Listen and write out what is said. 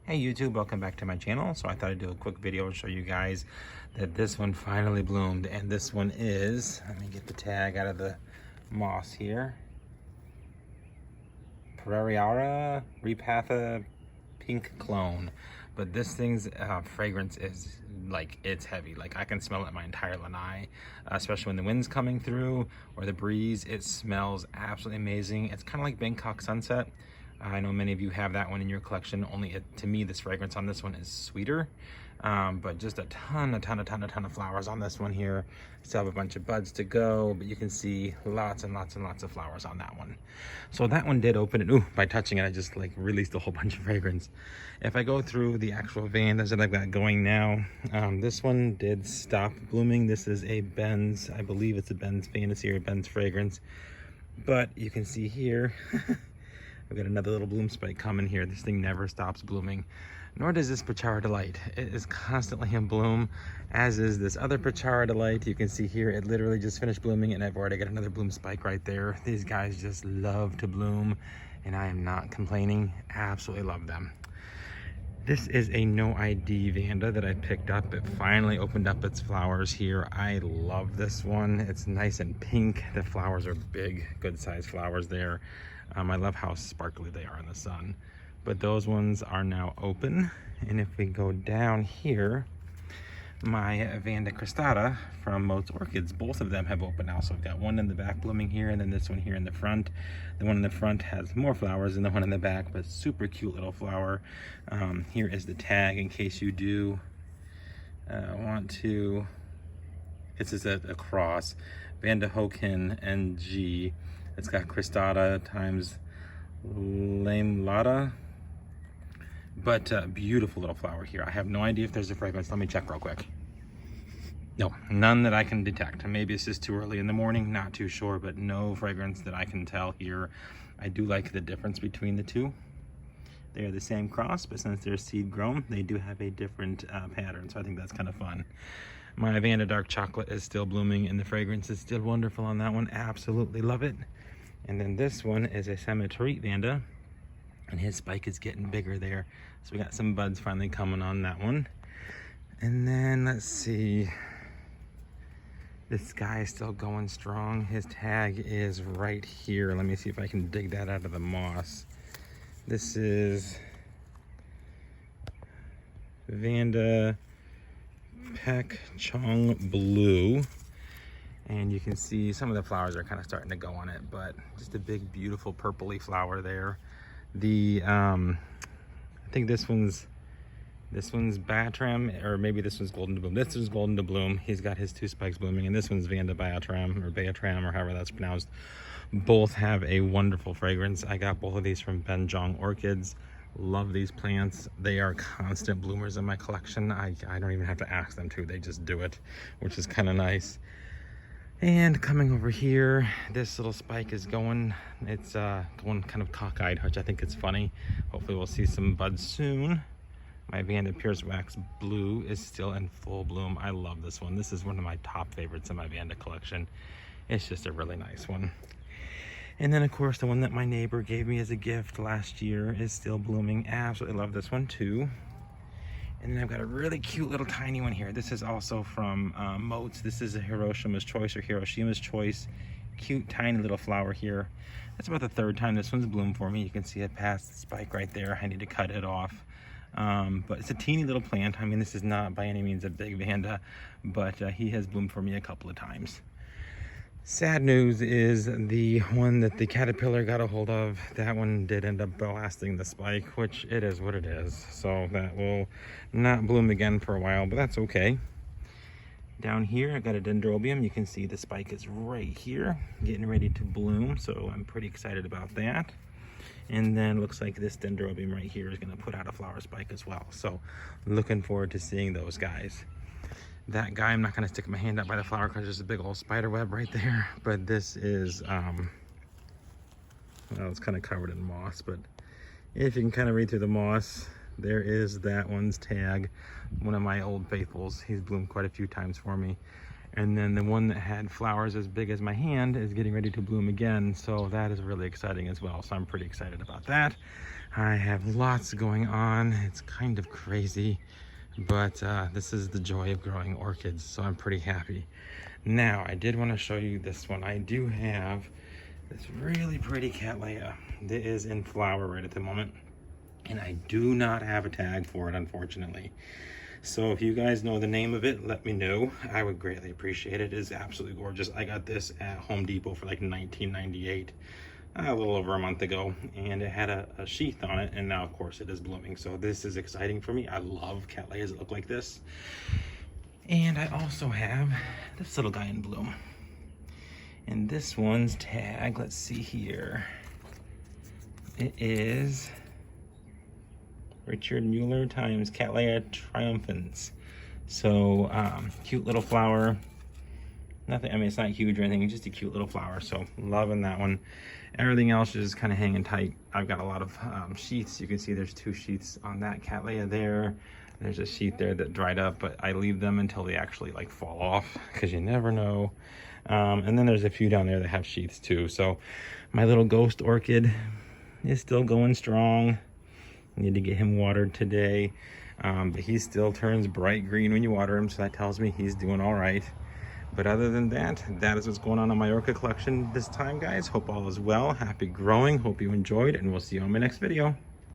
Hey YouTube, welcome back to my channel. So I thought I'd do a quick video and show you guys that this one finally bloomed, and this one is, let me get the tag out of the moss here, Prairiara Repatha Pink Clone. But this thing's fragrance is like, it's heavy. Like I can smell it my entire lanai, especially when the wind's coming through or the breeze. It smells absolutely amazing. It's kind of like Bangkok Sunset. I know many of you have that one in your collection, only to me this fragrance on this one is sweeter. But just a ton of flowers on this one here. Still have a bunch of buds to go, but you can see lots and lots of flowers on that one. So that one did open, and by touching it I just like released a whole bunch of fragrance. If I go through the actual vandas that I've got going now, this one did stop blooming. This is a Ben's, I believe it's a Ben's Fantasy or Ben's Fragrance, but you can see here I've got another little bloom spike coming here. This thing never stops blooming, nor does this Pachara Delight. It is constantly in bloom, as is this other Pachara Delight. You can see here, it literally just finished blooming, and I've already got another bloom spike right there. These guys just love to bloom, and I am not complaining. Absolutely love them. This is a no ID Vanda that I picked up. It finally opened up its flowers here. I love this one. It's nice and pink. The flowers are big, good sized flowers there. I love how sparkly they are in the sun. But those ones are now open. And if we go down here, my Vandacristata from Moat's Orchids, both of them have opened now. So I've got one in the back blooming here, and then this one here in the front. The one in the front has more flowers than the one in the back, but super cute little flower. Here is the tag in case you do want to. This is a cross, Vanda Hoken NG. It's got Cristata times Lame Lada. But beautiful little flower here. I have no idea if there's a fragrance. Let me check real quick. No, none that I can detect. Maybe it's just too early in the morning, not too sure, but no fragrance that I can tell here. I do like the difference between the two. They are the same cross, but since they're seed grown, they do have a different pattern, so I think that's kind of fun. My Vanda Dark Chocolate is still blooming, and the fragrance is still wonderful on that one. Absolutely love it. And then this one is a Semi-Terete Vanda, and his spike is getting bigger there. So we got some buds finally coming on that one. And then let's see, this guy is still going strong. His tag is right here. Let me see if I can dig that out of the moss. This is Vanda Pacchong Blue. And you can see some of the flowers are kind of starting to go on it, but just a big, beautiful purpley flower there. The I think this one's Batram, or maybe this one's Golden to Bloom. This is Golden to Bloom. He's got his two spikes blooming, and this one's Vanda Batram or however that's pronounced. Both have a wonderful fragrance. I got both of these from Pacchong Orchids. Love these plants. They are constant bloomers in my collection. I don't even have to ask them to. They just do it, which is kind of nice. And coming over here, this little spike is going, it's going kind of cockeyed, which I think is funny. Hopefully we'll see some buds soon. My Vanda Pierce Wax Blue is still in full bloom. I love this one. This is one of my top favorites in my Vanda collection. It's just a really nice one. And then of course the one that my neighbor gave me as a gift last year is still blooming. Absolutely love this one too. And then I've got a really cute little tiny one here. This is also from Moat's. This is a Hiroshimas Choice or Hiroshimas Choice. Cute tiny little flower here. That's about the third time this one's bloomed for me. You can see it past the spike right there. I need to cut it off. But it's a teeny little plant. I mean, this is not by any means a big Vanda, but he has bloomed for me a couple of times. Sad news is the one that the caterpillar got a hold of, that one did end up blasting the spike, which it is what it is. So that will not bloom again for a while, but that's okay. Down here, I got a Dendrobium. You can see the spike is right here, getting ready to bloom. So I'm pretty excited about that. And then looks like this Dendrobium right here is gonna put out a flower spike as well. So looking forward to seeing those guys. That guy, I'm not gonna stick my hand up by the flower because there's a big old spider web right there. But this is, well, it's kind of covered in moss, but if you can kind of read through the moss, there is that one's tag. One of my old faithfuls. He's bloomed quite a few times for me. And then the one that had flowers as big as my hand is getting ready to bloom again. So that is really exciting as well. So I'm pretty excited about that. I have lots going on. It's kind of crazy, but this is the joy of growing orchids, so I'm pretty happy. Now, I did want to show you this one. I do have this really pretty Catlady that is in flower right at the moment, and I do not have a tag for it, unfortunately. So if you guys know the name of it, let me know. I would greatly appreciate it. It is absolutely gorgeous. I got this at Home Depot for like $19.98 a little over a month ago, and it had a sheath on it, and now of course it is blooming. So this is exciting for me. I love Cattladias that look like this. And I also have this little guy in bloom. And this one's tag, let's see here. It is Richard Mueller times Cattleya triumphans. So cute little flower. Nothing, I mean, it's not huge or anything, it's just a cute little flower. So loving that one. Everything else is kind of hanging tight. I've got a lot of sheaths. You can see there's 2 sheaths on that Cattleya there. There's a sheath there that dried up, but I leave them until they actually like fall off, because you never know. And then there's a few down there that have sheaths too. So my little ghost orchid is still going strong. Need to get him watered today, but he still turns bright green when you water him, so that tells me he's doing all right. But other than that, that is what's going on my orchid collection this time, guys. Hope all is well. Happy growing. Hope you enjoyed, and we'll see you on my next video.